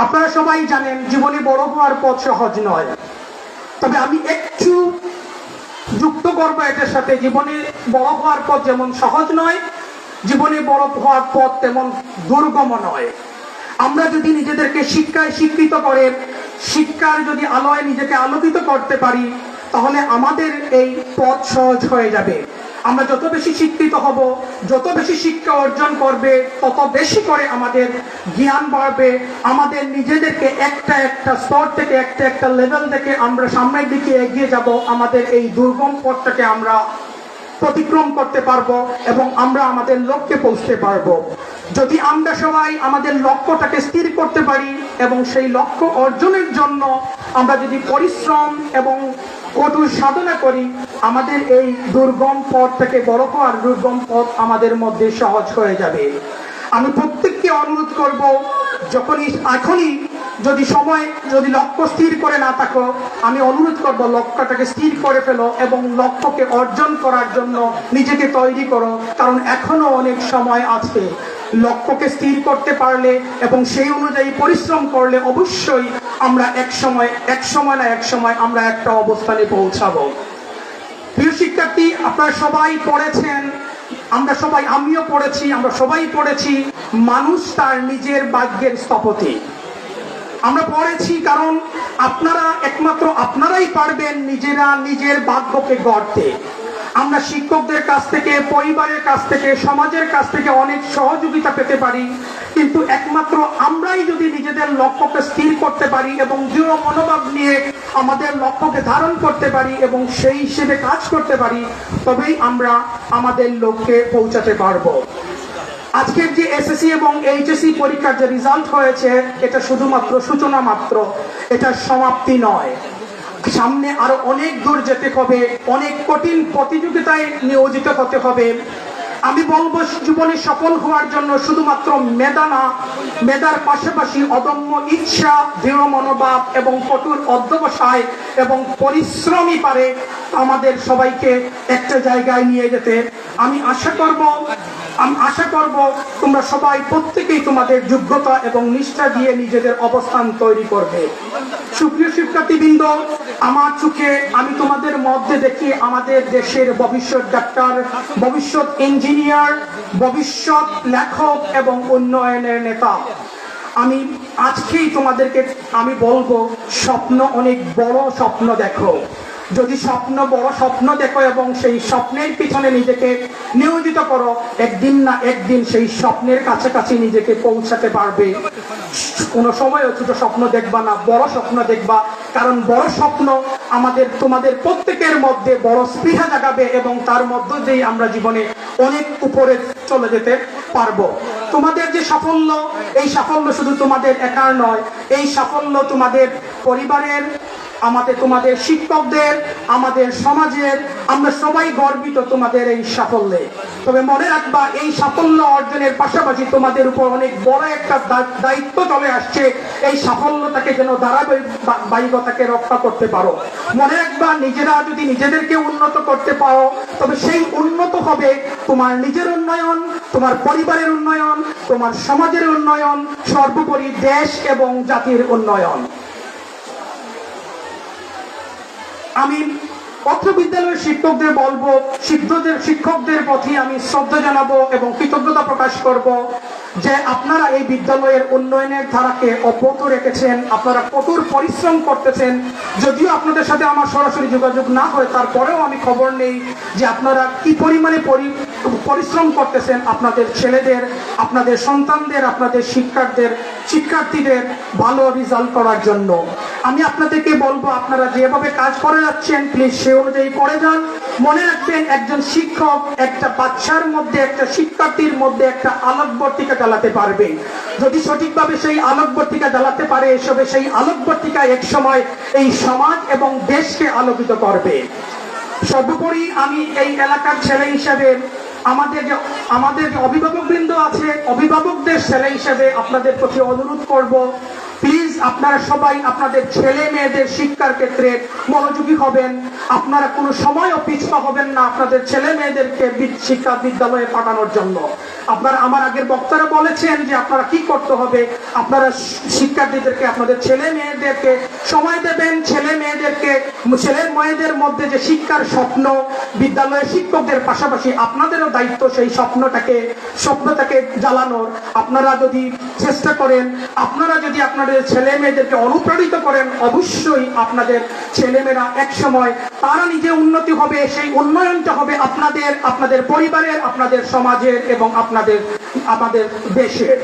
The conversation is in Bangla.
আপনারা সবাই জানেন জীবনে বড় হওয়ার পথ সহজ নয়, তবে আমি একটু যুক্ত করবো এটার সাথে, জীবনে বড় হওয়ার পথ যেমন সহজ নয়, জীবনে বড় হওয়ার পথ তেমন দুর্গম নয়। আমরা যদি নিজেদেরকে শিক্ষায় শিক্ষিত করে, শিক্ষার যদি আলোয় নিজেকে আলোকিত করতে পারি, তাহলে আমাদের এই পথ সহজ হয়ে যাবে। আমরা যত বেশি শিক্ষিত হব, যত বেশি শিক্ষা অর্জন করবে, তত বেশি করে আমাদের জ্ঞান বাড়বে। আমাদের নিজেদেরকে একটা একটা স্তর থেকে একটা একটা লেভেল থেকে আমরা সামনের দিকে এগিয়ে যাব। আমাদের এই দুর্গম পথটাকে আমরা অতিক্রম করতে পারবো এবং আমরা আমাদের লক্ষ্যে পৌঁছতে পারবো। যদি আমরা সবাই আমাদের লক্ষ্যটাকে স্থির করতে পারি এবং সেই লক্ষ্য অর্জনের জন্য আমরা যদি পরিশ্রম এবং কঠোর সাধনা করি, আমাদের এই দুর্গম পথ থেকে বড় হওয়ার দুর্গম পথ আমাদের মধ্যে সহজ হয়ে যাবে। আমি প্রত্যেককে অনুরোধ করব, এখনই যদি লক্ষ্য স্থির করে না থাকো, আমি অনুরোধ করব লক্ষ্যটাকে স্থির করে ফেলো এবং লক্ষ্যকে অর্জন করার জন্য নিজেকে তৈরি করো, কারণ এখনো অনেক সময় আছে। লক্ষ্যকে স্থির করতে পারলে এবং সেই অনুযায়ী পরিশ্রম করলে অবশ্যই আমরা এক সময় আমরা একটা অবস্থানে পৌঁছাবো। প্রিয় শিক্ষার্থী, আপনারা সবাই পড়েছেন, আমিও পড়েছি, আমরা সবাই পড়েছি, মানুষ তার নিজের ভাগ্যের স্থপতি। আমরা পড়েছি কারণ একমাত্র আপনারাই পারবেন নিজেরা নিজের ভাগ্যকে গড়তে। আমরা শিক্ষকদের কাছ থেকে, পরিবারের কাছ থেকে, সমাজের কাছ থেকে অনেক সহযোগিতা পেতে পারি, কিন্তু একমাত্র আমরাই যদি নিজেদের লক্ষ্যকে স্থির করতে পারি এবং দৃঢ় মনোভাব নিয়ে আমাদের লক্ষ্যকে ধারণ করতে পারি এবং সেই হিসেবে কাজ করতে পারি, তবেই আমরা আমাদের লক্ষ্যে পৌঁছাতে পারবো। আজকের যে এসএসসি এবং এইচএসসি পরীক্ষার যে রেজাল্ট হয়েছে, এটা শুধুমাত্র সূচনা মাত্র, এটা সমাপ্তি নয়। সামনে আরো অনেক দূর যেতে হবে, অনেক কঠিন প্রতিযোগিতায় নিয়োজিত হতে হবে। আমি বলবো, জীবনে সফল হওয়ার জন্য শুধুমাত্র মেধা না, মেধার পাশাপাশি অদম্য ইচ্ছা, দৃঢ় মনোভাব এবং কঠোর অধ্যবসায় এবং পরিশ্রমই পারে আমাদের সবাইকে একটা জায়গায় নিয়ে যেতে। আমি আশা করব তোমরা সবাই প্রত্যেকেই তোমাদের যোগ্যতা এবং নিষ্ঠা দিয়ে নিজেদের অবস্থান তৈরি করবে। সুপ্রিয় শিক্ষার্থীবৃন্দ, আমার চোখে আমি তোমাদের মধ্যে দেখি আমাদের দেশের ভবিষ্যৎ ডাক্তার, ভবিষ্যৎ ইঞ্জিনিয়ার, ভবিষ্যৎ লেখক এবং উন্নয়নের নেতা। আমি আজকেই তোমাদেরকে আমি বলবো, স্বপ্ন অনেক বড় স্বপ্ন দেখো। যদি বড় স্বপ্ন দেখো এবং সেই স্বপ্নের পিছনে নিজেকে নিয়োজিত করো, একদিন না একদিন সেই স্বপ্নের কাছাকাছি নিজেকে পৌঁছাতে পারবে। কোনো সময় ছোট স্বপ্ন দেখবা না, বড় স্বপ্ন দেখবা, কারণ বড় স্বপ্ন তোমাদের প্রত্যেকের মধ্যে বড় স্পৃহা জাগাবে এবং তার মধ্য দিয়ে আমরা জীবনে অনেক উপরে চলে যেতে পারবো। তোমাদের যে সাফল্য, এই সাফল্য শুধু তোমাদের একার নয়, এই সাফল্য তোমাদের পরিবারের, তোমাদের শিক্ষকদের, আমাদের সমাজের। আমরা সবাই গর্বিত তোমাদের এই সাফল্যে। তবে মনে রাখবা, এই সাফল্য অর্জনের পাশাপাশি তোমাদের উপর অনেক বড় একটা দায়িত্ব চলে আসছে। এই সাফল্যটাকে যেন ধারাবাহিকতাকে রক্ষা করতে পারো। মনে রাখবা, নিজেরা যদি নিজেদেরকে উন্নত করতে পারো, তবে সেই উন্নত হবে তোমার নিজের উন্নয়ন, তোমার পরিবারের উন্নয়ন, তোমার সমাজের উন্নয়ন, সর্বোপরি দেশ এবং জাতির উন্নয়ন। আমি পত্র বিদ্যালয়ের শিক্ষকদের বলবো, শিক্ষকদের প্রতি আমি শ্রদ্ধা জানাবো এবং কৃতজ্ঞতা প্রকাশ করব যে আপনারা এই বিদ্যালয়ের উন্নয়নের ধারাকে অব্যাহত রেখেছেন। আপনারা কঠোর পরিশ্রম করতেছেন। যদিও আপনাদের সাথে আমার সরাসরি যোগাযোগ না হয়, তারপরেও আমি খবর নেই যে আপনারা কি পরিমাণে পরিশ্রম করতেছেন আপনাদের ছেলেদের, আপনাদের সন্তানদের, আপনাদের শিক্ষার্থীদের ভালো রেজাল্ট করার জন্য। আমি আপনাদেরকে বলবো, আপনারা যেভাবে কাজ করে যাচ্ছেন, প্লিজ সে অনুযায়ী করে যান। মনে রাখবেন, একজন শিক্ষক একটা বাচ্চার মধ্যে, একটা শিক্ষার্থীর মধ্যে একটা আলোকবর্তিকা জ্বালাতে পারবে। যদি সঠিকভাবে সেই আলোকবর্তিকা জ্বালাতে পারে, সেই আলোকবর্তিকা এক সময় এই সমাজ এবং দেশকে আলোকিত করবে। সর্বোপরি আমি এই এলাকার ছেলে হিসেবে, আমাদের যে অভিভাবকবৃন্দ আছে, অভিভাবকদের ছেলে হিসেবে আপনাদের প্রতি অনুরোধ করব, প্লিজ আপনারা সবাই আপনাদের ছেলে মেয়েদের শিক্ষার ক্ষেত্রে মনোযোগী হবেন। আপনারা কোনো সময়ও পিছপা হবেন না আপনাদের ছেলে মেয়েদেরকে শিক্ষা বিদ্যালয়ে পাঠানোর জন্য। আপনারা আমার আগের বক্তারা বলেছেন যে আপনারা কি করতে হবে, আপনারা শিক্ষার্থীদেরকে আপনাদের ছেলে মেয়েদেরকে সময় দেবেন, ছেলে মেয়েদের মধ্যে যে শিক্ষার স্বপ্ন, বিদ্যালয়ের শিক্ষকদের পাশাপাশি আপনাদেরও দায়িত্ব সেই স্বপ্নটাকে জ্বালানোর। আপনারা যদি চেষ্টা করেন, আপনারা যদি আপনাদের ছেলে মেয়েদেরকে অনুপ্রাণিত করেন, অবশ্যই আপনাদের ছেলেমেয়েরা এক সময় তারা নিজে উন্নতি হবে, সেই উন্নয়নটা হবে আপনাদের পরিবারের, আপনাদের সমাজের এবং আমাদের দেশের।